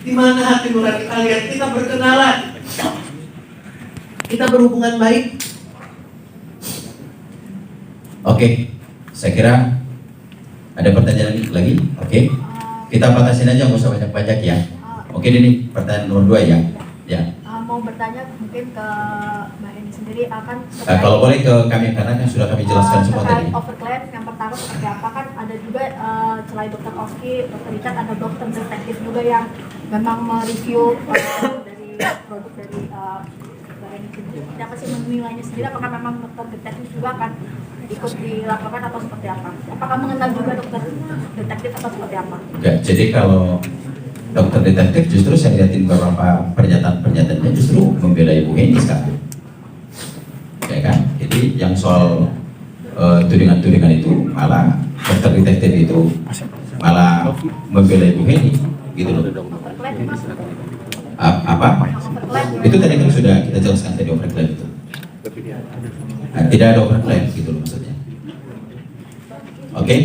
Di mana hati nurani kalian? Kita berkenalan, kita berhubungan baik. Oke, saya kira ada pertanyaan lagi. Oke, kita batasin aja, nggak usah banyak-banyak ya. Oke, ini pertanyaan nomor 2 ya. Ya. Mau bertanya mungkin ke Mbak Eni sendiri akan kalau boleh ke kami karena kan sudah kami jelaskan semua tadi. Overclaim yang pertama seperti apa, kan ada juga selain dokter Oski, dokter Richard, ada dokter detektif juga yang memang mereview dari produk dari Mbak Eni sendiri. Siapa sih menilainya sendiri? Apakah memang dokter detektif juga akan ikut dilaporkan atau seperti apa? Apakah mengenal juga dokter detektif atau seperti apa? Ya, jadi kalau dokter detektif justru saya lihatin beberapa pernyataan-pernyataannya justru membela Ibu Heni sekarang, ya kan? Jadi yang soal tudingan-tudingan itu malah dokter detektif itu malah membela Ibu Heni, gitu loh. Apa? Itu tadi kan sudah kita jelaskan tadi overclaim itu. Nah, tidak ada overclaim gitu loh maksudnya. Oke?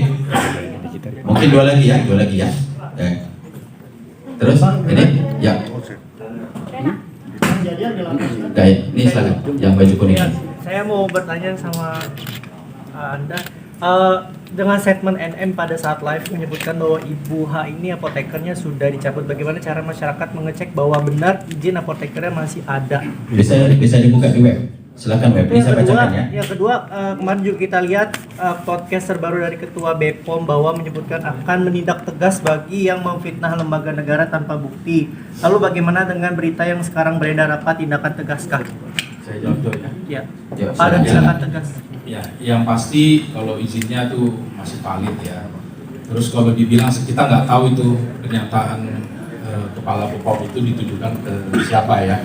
Mungkin dua lagi ya. Terus ini ya. Baik, ini silakan yang baju kuning. Saya mau bertanya sama Anda, dengan statement NM pada saat live menyebutkan bahwa Ibu H ini apotekernya sudah dicabut. Bagaimana cara masyarakat mengecek bahwa benar izin apotekernya masih ada? Bisa dibuka di web. Silakan web, bisa bacakan ya. Yang kedua, kemarin juga kita lihat podcast terbaru dari Ketua BPOM bahwa menyebutkan akan menindak tegas bagi yang memfitnah lembaga negara tanpa bukti. Lalu bagaimana dengan berita yang sekarang beredar, apa tindakan tegaskah? Saya jawab dulu ya. Ya, ada tindakan tegas. Ya, yang pasti kalau izinnya tuh masih valid ya. Terus kalau dibilang kita nggak tahu itu pernyataan Kepala BPOM itu ditujukan ke siapa ya.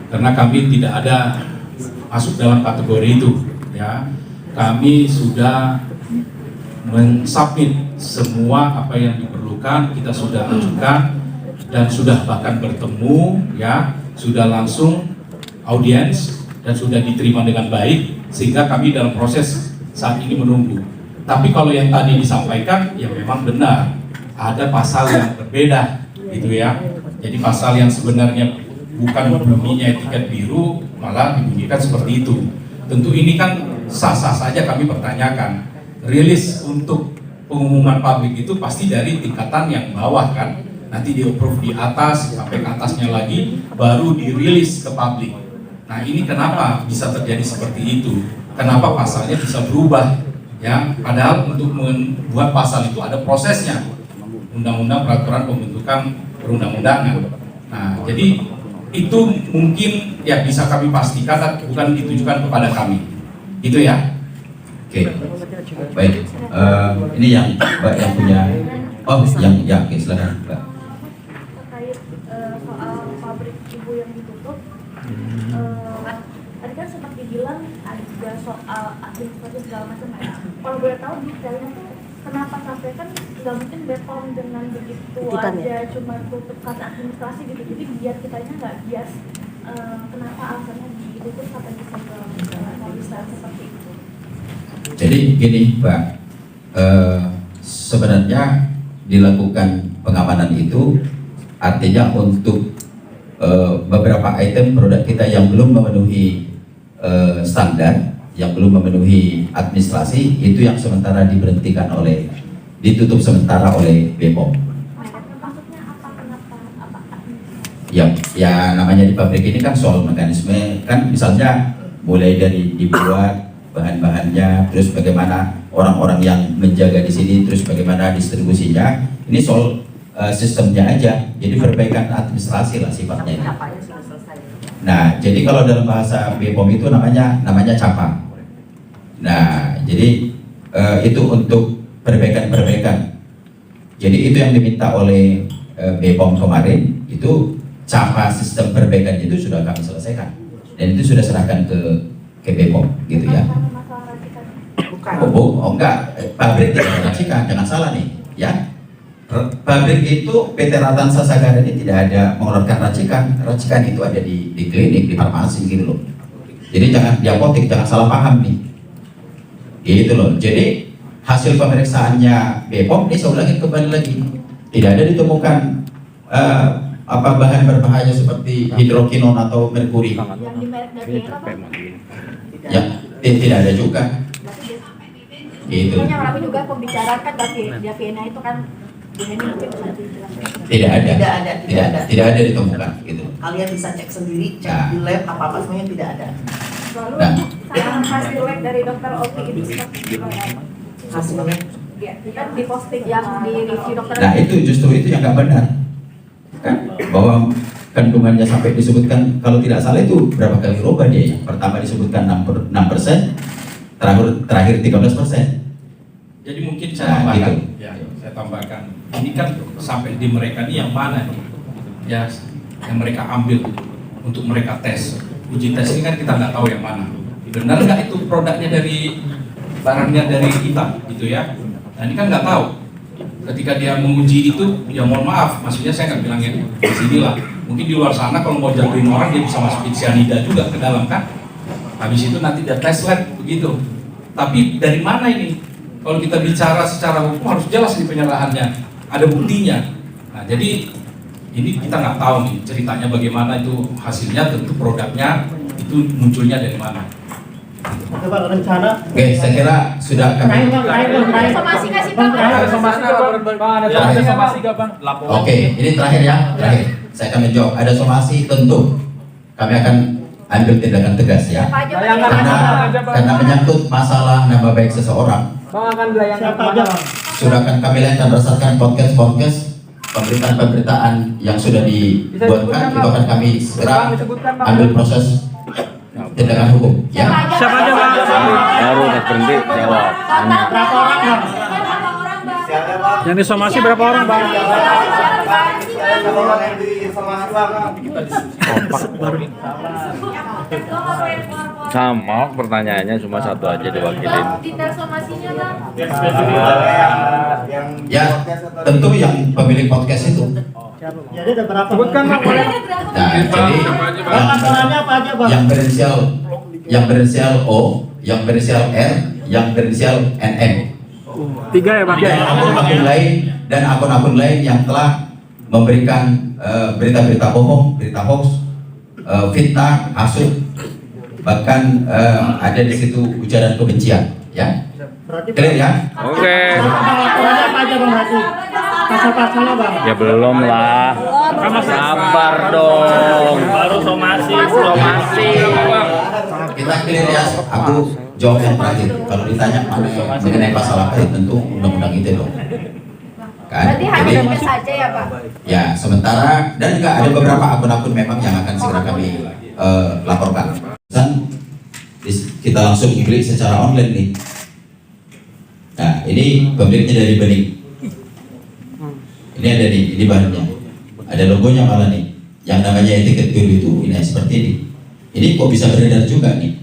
Karena kami tidak ada masuk dalam kategori itu ya. Kami sudah mensubmit semua apa yang diperlukan, kita sudah ajukan dan sudah bahkan bertemu ya, sudah langsung audiens dan sudah diterima dengan baik, sehingga kami dalam proses saat ini menunggu. Tapi kalau yang tadi disampaikan ya memang benar, ada pasal yang berbeda gitu ya. Jadi pasal yang sebenarnya bukan bunyinya etiket biru malah dibunyikan seperti itu. Tentu ini kan sah-sah saja kami pertanyakan. Rilis untuk pengumuman publik itu pasti dari tingkatan yang bawah kan. Nanti di-approve di atas, sampai ke atasnya lagi, baru dirilis ke publik. Nah ini kenapa bisa terjadi seperti itu? Kenapa pasalnya bisa berubah? Ya, padahal untuk membuat pasal itu ada prosesnya. Undang-undang peraturan pembentukan perundang-undangan. Nah jadi itu mungkin ya bisa kami pastikan bukan ditujukan kepada kami, itu ya. Oke. Baik. Ini yang Mbak yang punya. Oh, yang oke, silakan Mbak. Terkait soal pabrik ibu yang ditutup, tadi kan sempat dibilang ada juga soal administrasi segala macam ya. Kalau boleh tahu detailnya tuh kenapa sampai kan nggak mungkin BPOM dengan begitu aja cuma tutup karena administrasi gitu, jadi biar kitanya nggak bias, kenapa alasannya ditutup sampai bisa bisa seperti itu? Jadi gini Mbak, sebenarnya dilakukan pengamanan itu artinya untuk beberapa item produk kita yang belum memenuhi standar, yang belum memenuhi administrasi, itu yang sementara diberhentikan ditutup sementara oleh BPOM. Maksudnya apa, kenapa, apa? Ya namanya di pabrik ini kan soal mekanisme, kan misalnya mulai dari dibuat bahan-bahannya, terus bagaimana orang-orang yang menjaga di sini, terus bagaimana distribusinya, ini soal sistemnya aja, jadi perbaikan administrasi lah sifatnya. Nah, jadi kalau dalam bahasa BPOM itu namanya capa. Nah, jadi itu untuk perbaikan. Jadi itu yang diminta oleh BPOM kemarin, itu capa sistem perbaikan itu sudah kami selesaikan dan itu sudah serahkan ke BPOM gitu ya. Oh enggak, pabrik tidak meracikan, jangan salah nih ya. Pabrik itu PT Ratansa Sagara ini tidak ada mengeluarkan racikan itu ada di klinik, di farmasi gitu loh. Jadi jangan di apotek, jangan salah paham nih. Gitu loh. Jadi hasil pemeriksaannya BPOM ini saya ulangi kembali lagi, tidak ada ditemukan apa bahan berbahaya seperti hidrokinon atau merkuri. Yang di merek Daviena Pak? Ya, tidak ada juga. Gitu. Itu yang kami juga pembicarakan Daviena itu kan ini mungkin bisa dijelaskan. Tidak ada. Tidak ada. Ditemukan gitu. Kalian bisa cek sendiri, cek Nah. di lab apa semuanya tidak ada. Lalu Nah. hasil lab dari dokter Oki itu seperti apa? Hasilnya Ya, kan di posting yang di review dokter. Nah itu justru itu yang nggak benar kan, bahwa kandungannya sampai disebutkan kalau tidak salah itu berapa kali rubah dia ya. Pertama disebutkan 6%, terakhir 13%. Jadi mungkin saya Nah, tambahkan, gitu. ya, saya tambahkan. Ini kan sampai di mereka ini yang mana nih? Ya, yang mereka ambil untuk mereka tes. Uji tes ini kan kita nggak tahu yang mana. Benar nggak itu produknya dari barangnya dari kita, gitu ya? Nah ini kan nggak tahu. Ketika dia menguji itu, ya mohon maaf, maksudnya saya nggak bilangnya di sini lah. Mungkin di luar sana kalau mau jatuhin orang dia bisa masukin cyanida juga ke dalam kan? Habis itu nanti dia tes lab begitu. Tapi dari mana ini? Kalau kita bicara secara hukum harus jelas di penyerahannya, ada buktinya. Nah jadi ini kita nggak tahu nih ceritanya bagaimana itu hasilnya, tentu produknya itu munculnya dari mana. Oke Pak, rencana. Oke, saya kira sudah kami. Somasi nggak sih Bang? Ada somasi nggak Bang? Oke, ini terakhir ya, terakhir. Saya akan menjawab. Ada somasi tentu kami akan ambil tindakan tegas ya. Apa aja Pak? Karena menyangkut masalah nama baik seseorang. Bang akan belayangkan Siapa aja Bang? Sudah akan kami lihat berdasarkan podcast pemberitaan-pemberitaan yang sudah dibuatkan, itu akan kami segera ambil proses tindakan hukum ya. Siapa aja Bang? Baru udah berhenti jawab. Tanya. Berapa orang Bang? Yang disomasi berapa orang Bang? Sama pertanyaannya cuma satu aja diwakilin. Detail somasinya Bang. Ya, tentu yang pemilik podcast itu. Jadi ada berapa? Sebutkan Bang. Nah, jadi Laporannya apa aja Bang? yang berinisial O, yang berinisial R, yang berinisial NM. 3 ya Bang? Dan akun-akun lain yang telah memberikan berita-berita bohong, berita hoax, fitnah, hasut, bahkan ada di situ ujaran kebencian, ya. Berarti Clear ya? Oke. laporannya apa aja Bang Hati? Pasal-pasalnya Bang? Ya belum lah. Sabar dong. Baru somasi. Kita clear ya. Aku jawab yang terakhir. Kalau ditanya mengenai pasal apa, ya tentu undang-undang itu dong. Kan? Berarti hanya Jadi, itu saja ya Pak? ya sementara dan juga ada beberapa akun-akun memang yang akan segera kami laporkan. Dan kita langsung klik secara online nih. Nah ini pemiliknya dari Bening. Ini ada nih, ini bahannya. Ada logonya malah nih. Yang namanya etiket biru itu ini seperti ini. Ini kok bisa beredar juga nih?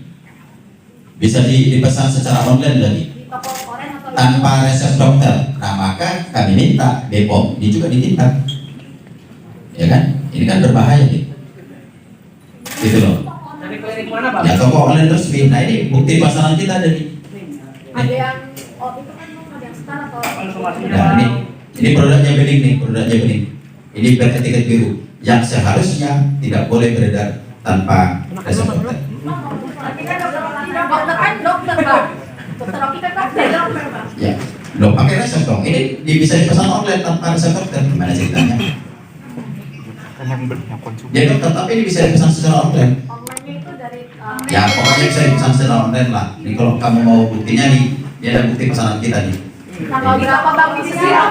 Bisa dipesan secara online lagi Di toko koren atau tanpa resep dokter. Nah maka kami minta BPOM ini juga ditindak, ya kan? Ini kan berbahaya nih, gitu loh. Dari klinik mana Bang? Ya toko online resmi. Nah ini bukti pasangan kita ada nih. ada yang itu kan ada yang star atau Nah ini produknya Bening nih, produknya Bening. Ini beretiket biru yang seharusnya tidak boleh beredar tanpa resep dokter. Tapi kan dokter kan dokter Bang. Dokter Oki kan dokter Bang. Ya, belum pakai resep dong. Ini bisa dipesan online tanpa resep dokter. Gimana ceritanya? Jadi dokter, tapi ini bisa dipesan secara online. Online-nya itu dari Ya pokoknya bisa dipesan secara online lah. Ini kalau kamu mau buktinya nih, ini ada bukti pesanan kita nih. tanggal berapa Bang? Official